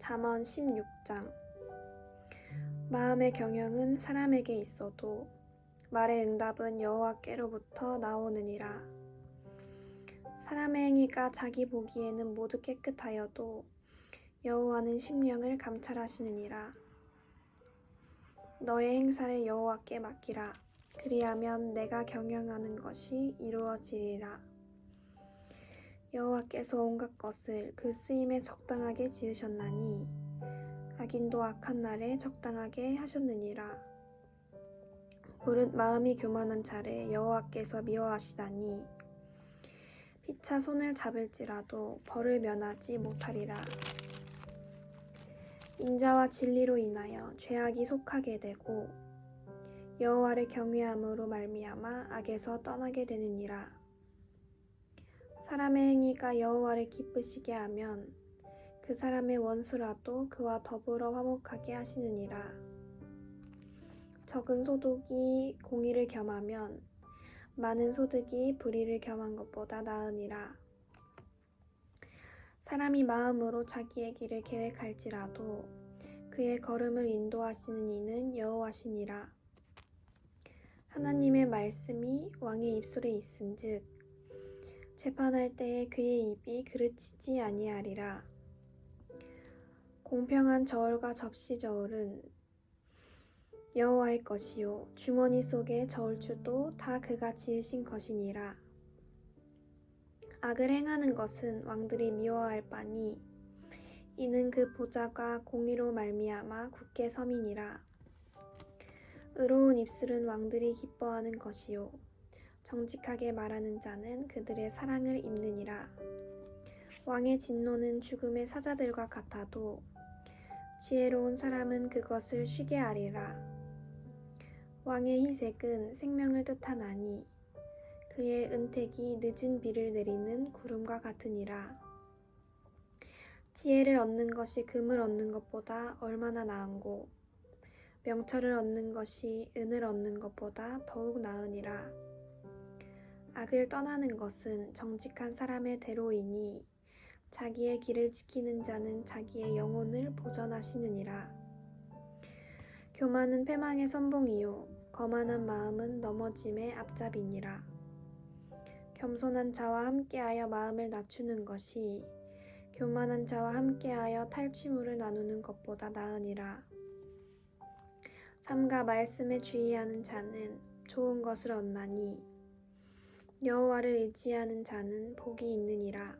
잠언 16장. 마음의 경영은 사람에게 있어도 말의 응답은 여호와께로부터 나오느니라. 사람의 행위가 자기 보기에는 모두 깨끗하여도 여호와는 심령을 감찰하시느니라. 너의 행사를 여호와께 맡기라. 그리하면 내가 경영하는 것이 이루어지리라. 여호와께서 온갖 것을 그 쓰임에 적당하게 지으셨나니 악인도 악한 날에 적당하게 하셨느니라. 무릇 마음이 교만한 자를 여호와께서 미워하시다니 피차 손을 잡을지라도 벌을 면하지 못하리라. 인자와 진리로 인하여 죄악이 속하게 되고 여호와를 경외함으로 말미암아 악에서 떠나게 되느니라. 사람의 행위가 여호와를 기쁘시게 하면 그 사람의 원수라도 그와 더불어 화목하게 하시느니라. 적은 소득이 공의를 겸하면 많은 소득이 불의를 겸한 것보다 나으니라. 사람이 마음으로 자기의 길을 계획할지라도 그의 걸음을 인도하시는 이는 여호와시니라. 하나님의 말씀이 왕의 입술에 있은즉 재판할 때에 그의 입이 그르치지 아니하리라. 공평한 저울과 접시 저울은 여호와의 것이요 주머니 속의 저울추도 다 그가 지으신 것이니라. 악을 행하는 것은 왕들이 미워할 바니 이는 그 보좌가 공의로 말미암아 굳게 섬이니라. 의로운 입술은 왕들이 기뻐하는 것이요 정직하게 말하는 자는 그들의 사랑을 입느니라. 왕의 진노는 죽음의 사자들과 같아도 지혜로운 사람은 그것을 쉬게 하리라. 왕의 희색은 생명을 뜻하나니 그의 은택이 늦은 비를 내리는 구름과 같으니라. 지혜를 얻는 것이 금을 얻는 것보다 얼마나 나은고 명철을 얻는 것이 은을 얻는 것보다 더욱 나으니라. 악을 떠나는 것은 정직한 사람의 대로이니 자기의 길을 지키는 자는 자기의 영혼을 보전하시느니라. 교만은 패망의 선봉이요 거만한 마음은 넘어짐의 앞잡이니라. 겸손한 자와 함께하여 마음을 낮추는 것이 교만한 자와 함께하여 탈취물을 나누는 것보다 나으니라. 삼가 말씀에 주의하는 자는 좋은 것을 얻나니 여호와를 의지하는 자는 복이 있느니라.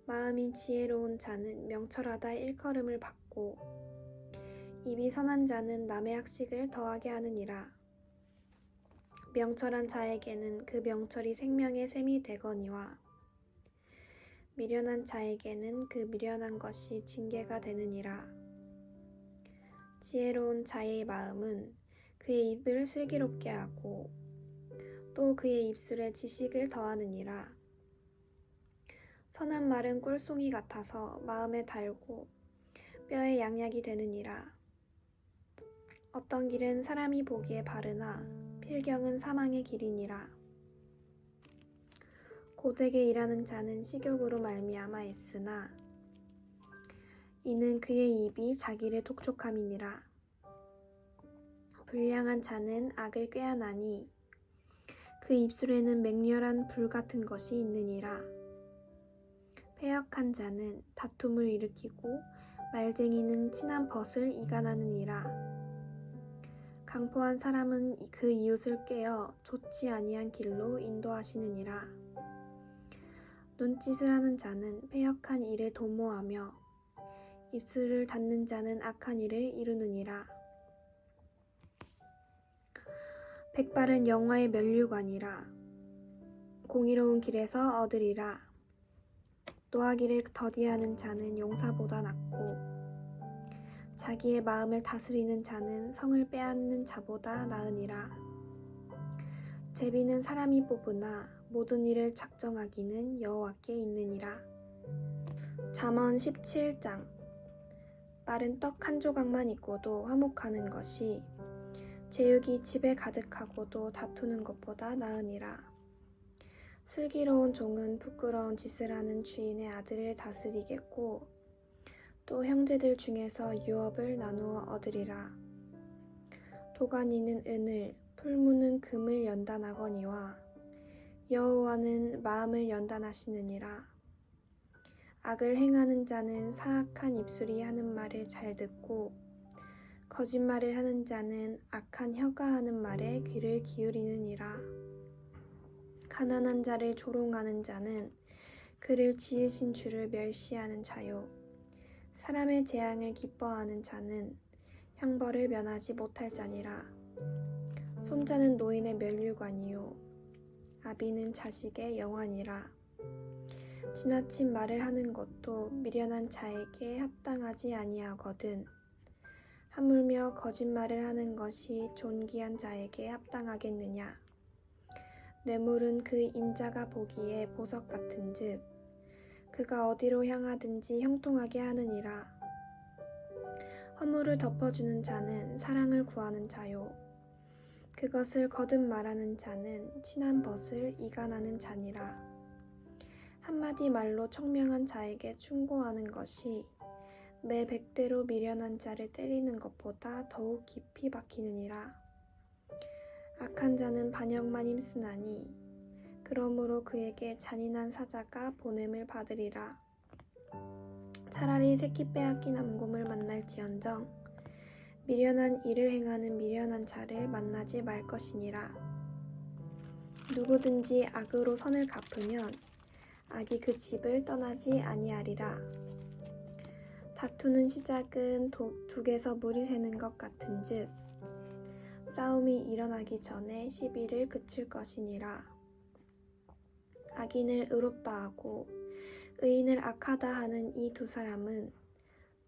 마음이 지혜로운 자는 명철하다 일컬음을 받고 입이 선한 자는 남의 학식을 더하게 하느니라. 명철한 자에게는 그 명철이 생명의 샘이 되거니와 미련한 자에게는 그 미련한 것이 징계가 되느니라. 지혜로운 자의 마음은 그의 입을 슬기롭게 하고 또 그의 입술에 지식을 더하느니라. 선한 말은 꿀송이 같아서 마음에 달고 뼈에 양약이 되느니라. 어떤 길은 사람이 보기에 바르나 필경은 사망의 길이니라. 고되게 일하는 자는 식욕으로 말미암아 애쓰나 이는 그의 입이 자기를 독촉함이니라. 불량한 자는 악을 꾀하나니 그 입술에는 맹렬한 불 같은 것이 있느니라. 패역한 자는 다툼을 일으키고 말쟁이는 친한 벗을 이간하느니라. 강포한 사람은 그 이웃을 꾀어 좋지 아니한 길로 인도하시느니라. 눈짓을 하는 자는 패역한 일을 도모하며 입술을 닫는 자는 악한 일을 이루느니라. 백발은 영화의 면류관이라. 공의로운 길에서 얻으리라. 노하기를 더디하는 자는 용사보다 낫고 자기의 마음을 다스리는 자는 성을 빼앗는 자보다 나으니라. 제비는 사람이 뽑으나 모든 일을 작정하기는 여호와께 있느니라. 잠언 17장. 마른 떡 한 조각만 있고도 화목하는 것이 제육이 집에 가득하고도 다투는 것보다 나으니라. 슬기로운 종은 부끄러운 짓을 하는 주인의 아들을 다스리겠고 또 형제들 중에서 유업을 나누어 얻으리라. 도가니는 은을, 풀무는 금을 연단하거니와 여호와는 마음을 연단하시느니라. 악을 행하는 자는 사악한 입술이 하는 말을 잘 듣고 거짓말을 하는 자는 악한 혀가 하는 말에 귀를 기울이느니라. 가난한 자를 조롱하는 자는 그를 지으신 주를 멸시하는 자요. 사람의 재앙을 기뻐하는 자는 형벌을 면하지 못할 자니라. 손자는 노인의 면류관이요 아비는 자식의 영환이라. 지나친 말을 하는 것도 미련한 자에게 합당하지 아니하거든 하물며 거짓말을 하는 것이 존귀한 자에게 합당하겠느냐. 뇌물은 그 임자가 보기에 보석 같은즉 그가 어디로 향하든지 형통하게 하느니라. 허물을 덮어주는 자는 사랑을 구하는 자요 그것을 거듭 말하는 자는 친한 벗을 이간하는 자니라. 한마디 말로 청명한 자에게 충고하는 것이 매 100대로 미련한 자를 때리는 것보다 더욱 깊이 박히느니라. 악한 자는 반역만 힘쓰나니 그러므로 그에게 잔인한 사자가 보냄을 받으리라. 차라리 새끼 빼앗긴 암곰을 만날지언정 미련한 일을 행하는 미련한 자를 만나지 말 것이니라. 누구든지 악으로 선을 갚으면 악이 그 집을 떠나지 아니하리라. 다투는 시작은 둑에서 물이 새는 것 같은즉 싸움이 일어나기 전에 시비를 그칠 것이니라. 악인을 의롭다 하고 의인을 악하다 하는 이 두 사람은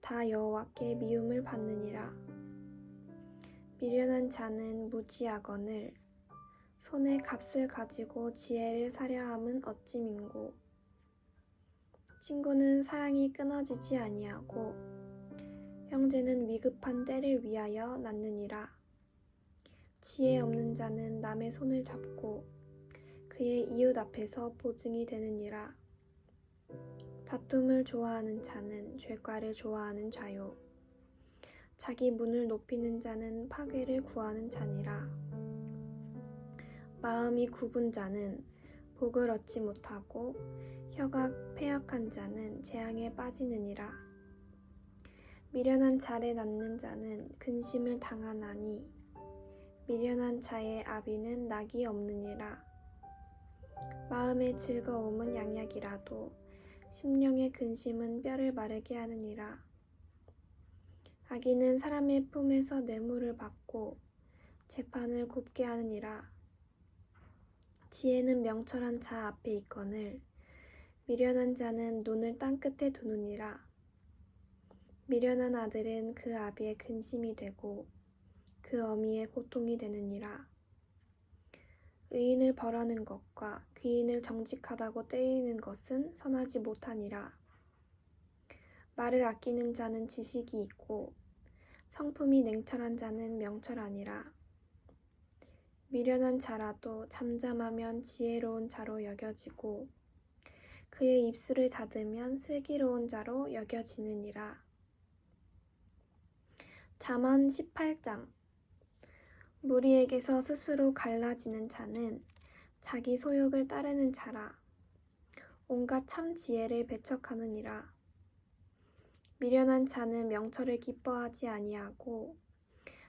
다 여호와께 미움을 받느니라. 미련한 자는 무지하거늘 손에 값을 가지고 지혜를 사려 함은 어찌 민고. 친구는 사랑이 끊어지지 아니하고 형제는 위급한 때를 위하여 낳느니라. 지혜 없는 자는 남의 손을 잡고 그의 이웃 앞에서 보증이 되느니라. 다툼을 좋아하는 자는 죄과를 좋아하는 자요 자기 문을 높이는 자는 파괴를 구하는 자니라. 마음이 굽은 자는 복을 얻지 못하고 혀가 패역한 자는 재앙에 빠지느니라. 미련한 자를 낳는 자는 근심을 당하나니 미련한 자의 아비는 낙이 없느니라. 마음의 즐거움은 양약이라도 심령의 근심은 뼈를 마르게 하느니라. 악인은 사람의 품에서 뇌물을 받고 재판을 굽게 하느니라. 지혜는 명철한 자 앞에 있거늘 미련한 자는 눈을 땅끝에 두느니라. 미련한 아들은 그 아비의 근심이 되고 그 어미의 고통이 되느니라. 의인을 벌하는 것과 귀인을 정직하다고 때리는 것은 선하지 못하니라. 말을 아끼는 자는 지식이 있고 성품이 냉철한 자는 명철하니라. 미련한 자라도 잠잠하면 지혜로운 자로 여겨지고 그의 입술을 닫으면 슬기로운 자로 여겨지느니라. 잠언 18장. 무리에게서 스스로 갈라지는 자는 자기 소욕을 따르는 자라. 온갖 참 지혜를 배척하느니라. 미련한 자는 명철을 기뻐하지 아니하고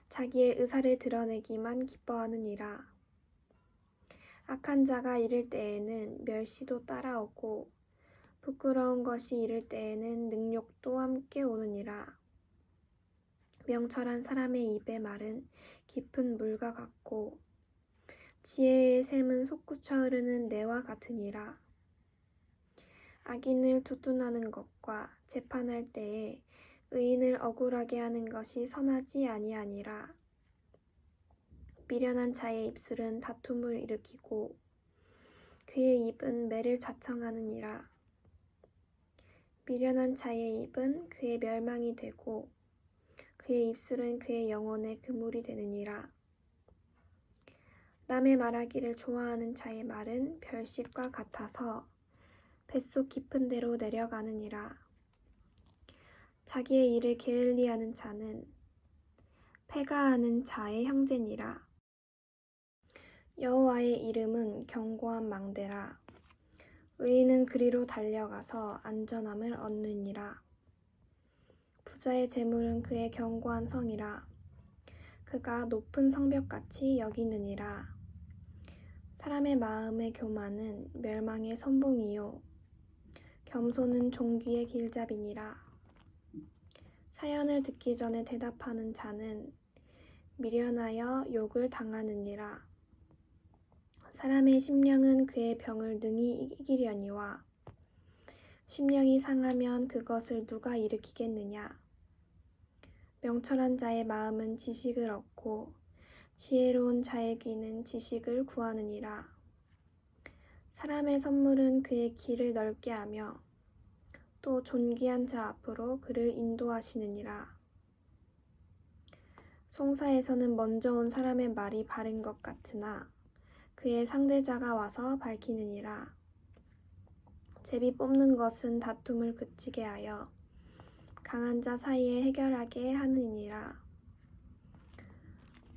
자기의 의사를 드러내기만 기뻐하느니라. 악한 자가 이를 때에는 멸시도 따라오고 부끄러운 것이 이를 때에는 능욕도 함께 오느니라. 명철한 사람의 입의 말은 깊은 물과 같고 지혜의 샘은 솟구쳐 흐르는 내와 같으니라. 악인을 두둔하는 것과 재판할 때에 의인을 억울하게 하는 것이 선하지 아니하니라. 미련한 자의 입술은 다툼을 일으키고 그의 입은 매를 자청하느니라. 미련한 자의 입은 그의 멸망이 되고 그의 입술은 그의 영혼의 그물이 되느니라. 남의 말하기를 좋아하는 자의 말은 별식과 같아서 뱃속 깊은 데로 내려가느니라. 자기의 일을 게을리하는 자는 패가하는 자의 형제니라. 여호와의 이름은 견고한 망대라. 의인은 그리로 달려가서 안전함을 얻느니라. 부자의 재물은 그의 견고한 성이라. 그가 높은 성벽같이 여기느니라. 사람의 마음의 교만은 멸망의 선봉이요 겸손은 종귀의 길잡이니라. 사연을 듣기 전에 대답하는 자는 미련하여 욕을 당하느니라. 사람의 심령은 그의 병을 능히 이기려니와 심령이 상하면 그것을 누가 일으키겠느냐. 명철한 자의 마음은 지식을 얻고 지혜로운 자의 귀는 지식을 구하느니라. 사람의 선물은 그의 길을 넓게 하며 또 존귀한 자 앞으로 그를 인도하시느니라. 송사에서는 먼저 온 사람의 말이 바른 것 같으나 그의 상대자가 와서 밝히느니라. 제비 뽑는 것은 다툼을 그치게 하여 강한 자 사이에 해결하게 하느니라.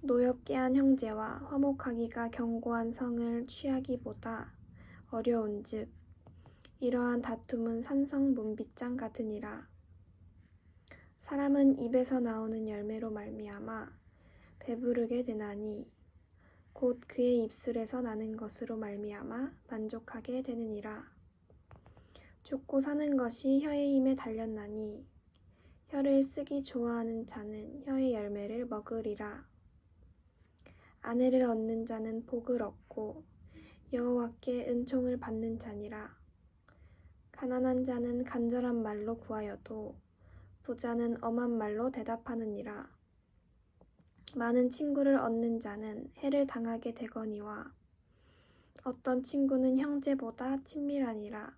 노엽게 한 형제와 화목하기가 견고한 성을 취하기보다 어려운즉 이러한 다툼은 산성 문빗장 같으니라. 사람은 입에서 나오는 열매로 말미암아 배부르게 되나니 곧 그의 입술에서 나는 것으로 말미암아 만족하게 되느니라. 죽고 사는 것이 혀의 힘에 달렸나니 혀를 쓰기 좋아하는 자는 혀의 열매를 먹으리라. 아내를 얻는 자는 복을 얻고 여호와께 은총을 받는 자니라. 가난한 자는 간절한 말로 구하여도 부자는 엄한 말로 대답하느니라. 많은 친구를 얻는 자는 해를 당하게 되거니와 어떤 친구는 형제보다 친밀하니라.